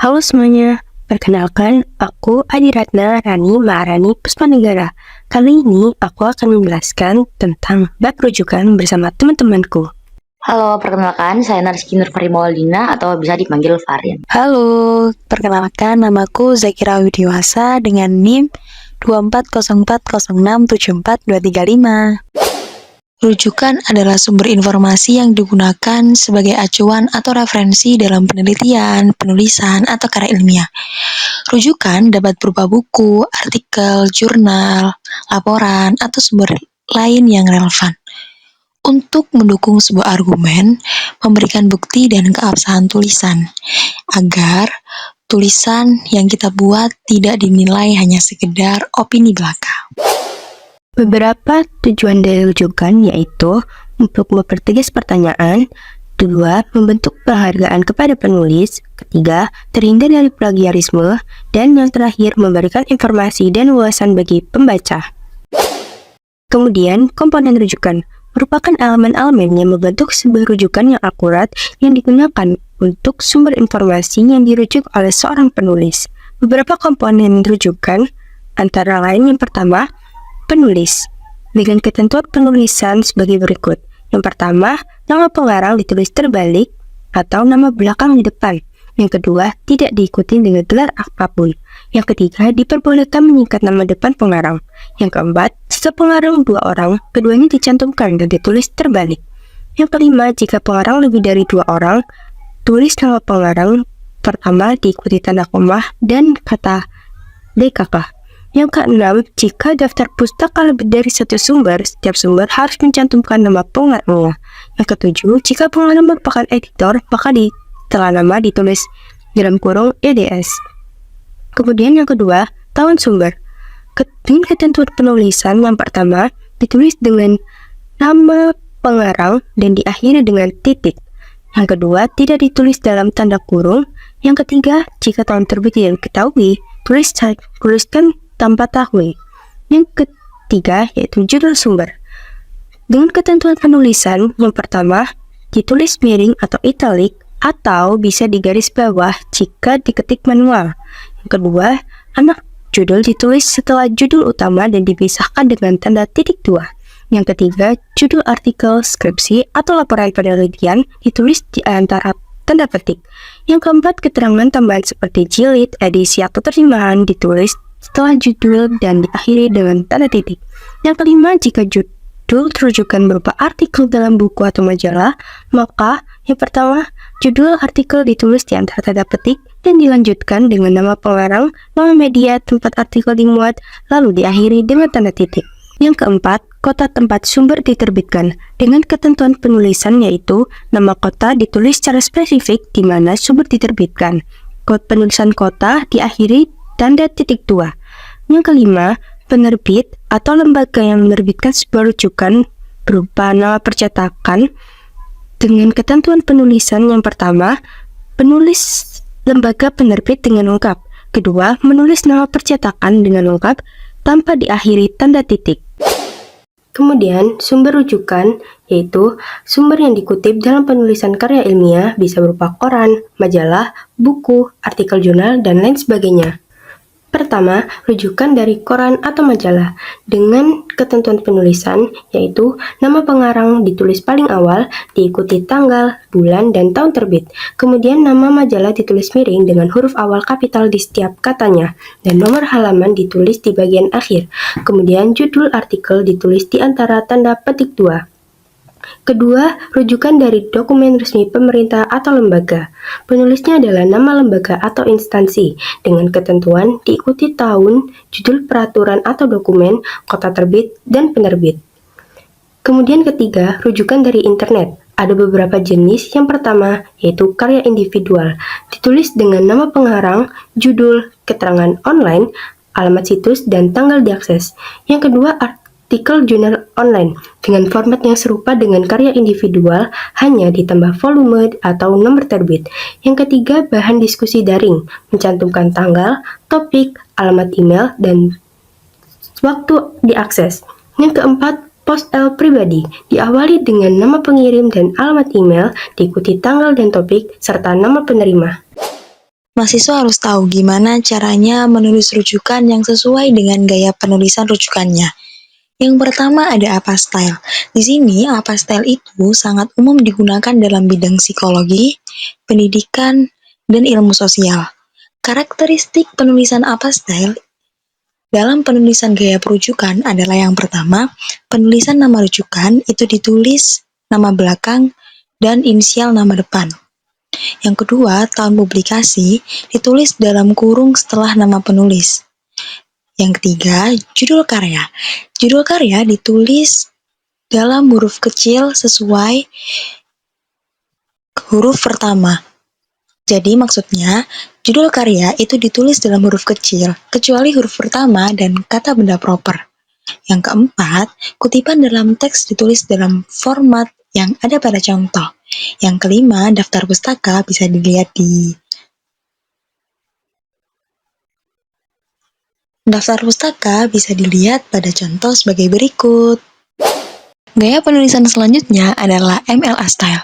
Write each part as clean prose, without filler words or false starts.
Halo semuanya, perkenalkan aku Adi Ratna Rani Maharani Puspanegara. Kali ini aku akan menjelaskan tentang bab rujukan bersama teman-temanku. Halo, perkenalkan saya Narski Nurfari Maulina atau bisa dipanggil Farin. Halo, perkenalkan namaku Zakira Widiwasa dengan NIM 24040674235. Rujukan adalah sumber informasi yang digunakan sebagai acuan atau referensi dalam penelitian, penulisan, atau karya ilmiah. Rujukan dapat berupa buku, artikel, jurnal, laporan, atau sumber lain yang relevan. Untuk mendukung sebuah argumen, memberikan bukti dan keabsahan tulisan, agar tulisan yang kita buat tidak dinilai hanya sekedar opini belaka. Beberapa tujuan dari rujukan yaitu untuk mempertegas pertanyaan, kedua, membentuk penghargaan kepada penulis, ketiga, terhindar dari plagiarisme, dan yang terakhir, memberikan informasi dan wawasan bagi pembaca. Kemudian, komponen rujukan merupakan elemen-elemen yang membentuk sebuah rujukan yang akurat yang digunakan untuk sumber informasi yang dirujuk oleh seorang penulis. Beberapa komponen rujukan antara lain yang pertama, penulis. Dengan ketentuan penulisan sebagai berikut. Yang pertama, nama pengarang ditulis terbalik atau nama belakang di depan. Yang kedua, tidak diikuti dengan gelar apapun. Yang ketiga, diperbolehkan menyingkat nama depan pengarang. Yang keempat, setelah pengarang dua orang, keduanya dicantumkan dan ditulis terbalik. Yang kelima, jika pengarang lebih dari dua orang, tulis nama pengarang pertama diikuti tanda koma dan kata DKK. Yang keenam, jika daftar pustaka lebih dari satu sumber, setiap sumber harus mencantumkan nama pengarangnya. Yang ketujuh, jika pengarang merupakan editor, maka setelah nama ditulis dalam kurung eds. Kemudian yang kedua, tahun sumber. Dengan ketentuan penulisan yang pertama, ditulis dengan nama pengarang dan diakhiri dengan titik. Yang kedua, tidak ditulis dalam tanda kurung. Yang ketiga, jika tahun terbit tidak diketahui, tuliskan tanpa tahun. Yang ketiga, yaitu judul sumber. Dengan ketentuan penulisan yang pertama, ditulis miring atau italic, atau bisa digaris bawah jika diketik manual. Yang kedua, anak judul ditulis setelah judul utama dan dipisahkan dengan tanda titik dua. Yang ketiga, judul artikel, skripsi, atau laporan penelitian ditulis di antara tanda petik. Yang keempat, keterangan tambahan seperti jilid, edisi, atau terjemahan ditulis setelah judul dan diakhiri dengan tanda titik. Yang kelima, jika judul rujukan berupa artikel dalam buku atau majalah, maka yang pertama, judul artikel ditulis di antara tanda petik dan dilanjutkan dengan nama pengarang, nama media tempat artikel dimuat, lalu diakhiri dengan tanda titik. Yang keempat, kota tempat sumber diterbitkan. Dengan ketentuan penulisan yaitu nama kota ditulis secara spesifik di mana sumber diterbitkan. Kode penulisan kota diakhiri tanda titik dua. Yang kelima, penerbit atau lembaga yang menerbitkan sebuah rujukan berupa nama percetakan. Dengan ketentuan penulisan yang pertama, penulis lembaga penerbit dengan lengkap. Kedua, menulis nama percetakan dengan lengkap tanpa diakhiri tanda titik. Kemudian, sumber rujukan yaitu sumber yang dikutip dalam penulisan karya ilmiah bisa berupa koran, majalah, buku, artikel jurnal, dan lain sebagainya. Pertama, rujukan dari koran atau majalah dengan ketentuan penulisan yaitu nama pengarang ditulis paling awal, diikuti tanggal, bulan, dan tahun terbit. Kemudian nama majalah ditulis miring dengan huruf awal kapital di setiap katanya, dan nomor halaman ditulis di bagian akhir. Kemudian judul artikel ditulis di antara tanda petik 2. Kedua, rujukan dari dokumen resmi pemerintah atau lembaga. Penulisnya adalah nama lembaga atau instansi dengan ketentuan diikuti tahun, judul peraturan atau dokumen, kota terbit, dan penerbit. Kemudian ketiga, rujukan dari internet. Ada beberapa jenis. Yang pertama, yaitu karya individual. Ditulis dengan nama pengarang, judul, keterangan online, alamat situs, dan tanggal diakses. Yang kedua, artikel jurnal online dengan format yang serupa dengan karya individual, hanya ditambah volume atau nomor terbit. Yang ketiga, bahan diskusi daring, mencantumkan tanggal, topik, alamat email, dan waktu diakses. Yang keempat, post pribadi, diawali dengan nama pengirim dan alamat email, diikuti tanggal dan topik, serta nama penerima. Mahasiswa harus tahu gimana caranya menulis rujukan yang sesuai dengan gaya penulisan rujukannya. Yang pertama ada apa style. Di sini apa style itu sangat umum digunakan dalam bidang psikologi, pendidikan, dan ilmu sosial. Karakteristik penulisan apa style dalam penulisan gaya perujukan adalah yang pertama, penulisan nama rujukan itu ditulis nama belakang dan inisial nama depan. Yang kedua, tahun publikasi ditulis dalam kurung setelah nama penulis. Yang ketiga, judul karya. Judul karya ditulis dalam huruf kecil sesuai huruf pertama. Jadi maksudnya, judul karya itu ditulis dalam huruf kecil, kecuali huruf pertama dan kata benda proper. Yang keempat, kutipan dalam teks ditulis dalam format yang ada pada contoh. Yang kelima, daftar pustaka bisa dilihat di pada contoh sebagai berikut. Gaya penulisan selanjutnya adalah MLA style.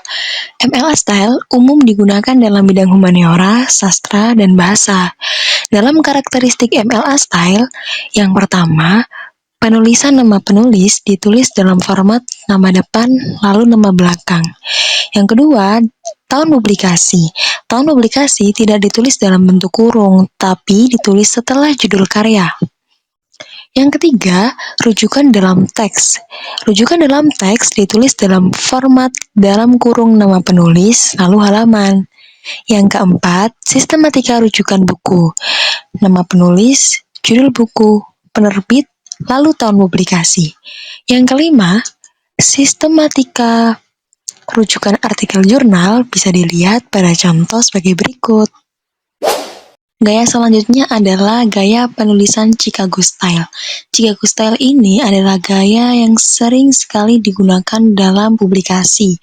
MLA style umum digunakan dalam bidang humaniora, sastra, dan bahasa. Dalam karakteristik MLA style, yang pertama, penulisan nama penulis ditulis dalam format nama depan lalu nama belakang. Yang kedua, tahun publikasi. Tahun publikasi tidak ditulis dalam bentuk kurung, tapi ditulis setelah judul karya. Yang ketiga, rujukan dalam teks. Rujukan dalam teks ditulis dalam format dalam kurung nama penulis lalu halaman. Yang keempat, sistematika rujukan buku. Nama penulis, judul buku, penerbit, lalu tahun publikasi. Yang kelima, sistematika rujukan artikel jurnal bisa dilihat pada contoh sebagai berikut. Gaya selanjutnya adalah gaya penulisan Chicago Style. Chicago Style ini adalah gaya yang sering sekali digunakan dalam publikasi.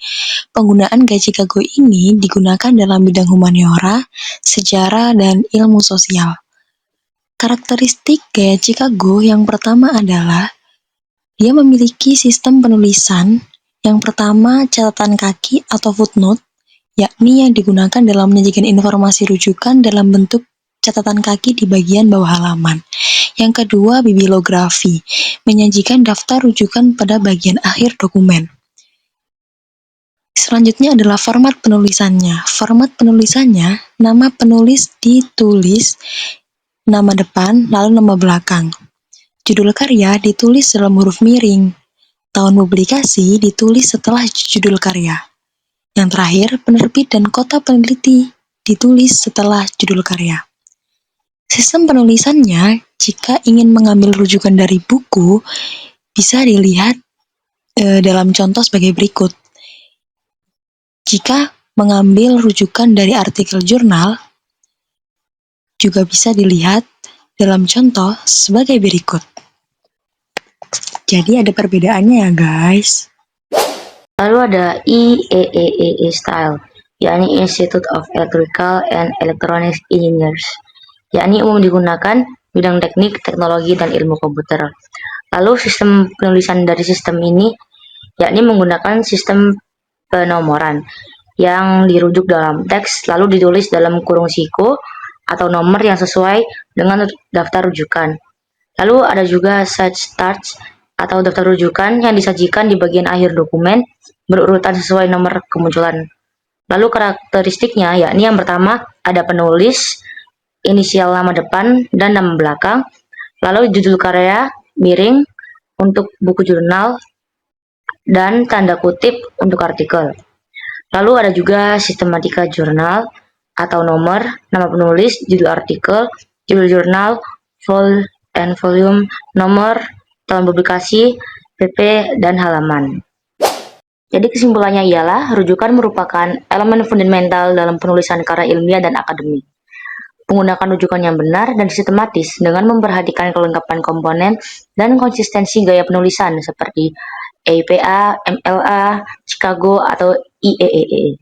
Penggunaan gaya Chicago ini digunakan dalam bidang humaniora, sejarah, dan ilmu sosial. Karakteristik gaya Chicago yang pertama adalah dia memiliki sistem penulisan yang pertama catatan kaki atau footnote, yakni yang digunakan dalam menyajikan informasi rujukan dalam bentuk catatan kaki di bagian bawah halaman. Yang kedua, bibliografi, menyajikan daftar rujukan pada bagian akhir dokumen. Selanjutnya adalah format penulisannya. Format penulisannya, nama penulis ditulis nama depan lalu nama belakang. Judul karya ditulis dalam huruf miring. Tahun publikasi ditulis setelah judul karya. Yang terakhir, penerbit dan kota peneliti ditulis setelah judul karya. Sistem penulisannya, jika ingin mengambil rujukan dari buku, bisa dilihat dalam contoh sebagai berikut. Jika mengambil rujukan dari artikel jurnal, juga bisa dilihat dalam contoh sebagai berikut. Jadi ada perbedaannya ya guys. Lalu ada IEEE style, yakni Institute of Electrical and Electronic Engineers, yakni umum digunakan bidang teknik, teknologi, dan ilmu komputer. Lalu sistem penulisan dari sistem ini yakni menggunakan sistem penomoran yang dirujuk dalam teks lalu ditulis dalam kurung siku atau nomor yang sesuai dengan daftar rujukan. Lalu ada juga site starts atau daftar rujukan yang disajikan di bagian akhir dokumen berurutan sesuai nomor kemunculan. Lalu karakteristiknya yakni yang pertama ada penulis, inisial nama depan dan nama belakang, lalu judul karya miring untuk buku jurnal dan tanda kutip untuk artikel. Lalu ada juga sistematika jurnal atau nomor, nama penulis, judul artikel, judul jurnal, vol and volume, nomor, tahun publikasi, pp, dan halaman. Jadi kesimpulannya ialah rujukan merupakan elemen fundamental dalam penulisan karya ilmiah dan akademik. Menggunakan rujukan yang benar dan sistematis dengan memperhatikan kelengkapan komponen dan konsistensi gaya penulisan seperti EIPA, MLA, Chicago, atau IEEE.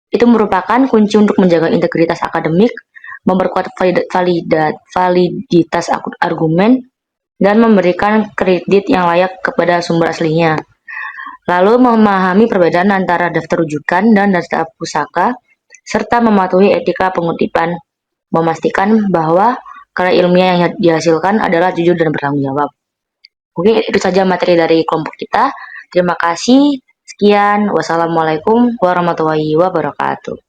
Itu merupakan kunci untuk menjaga integritas akademik, memperkuat validitas argumen, dan memberikan kredit yang layak kepada sumber aslinya. Lalu memahami perbedaan antara daftar rujukan dan daftar pusaka, serta mematuhi etika pengutipan memastikan bahwa karya ilmiah yang dihasilkan adalah jujur dan bertanggung jawab. Mungkin itu saja materi dari kelompok kita. Terima kasih. Sekian. Wassalamualaikum warahmatullahi wabarakatuh.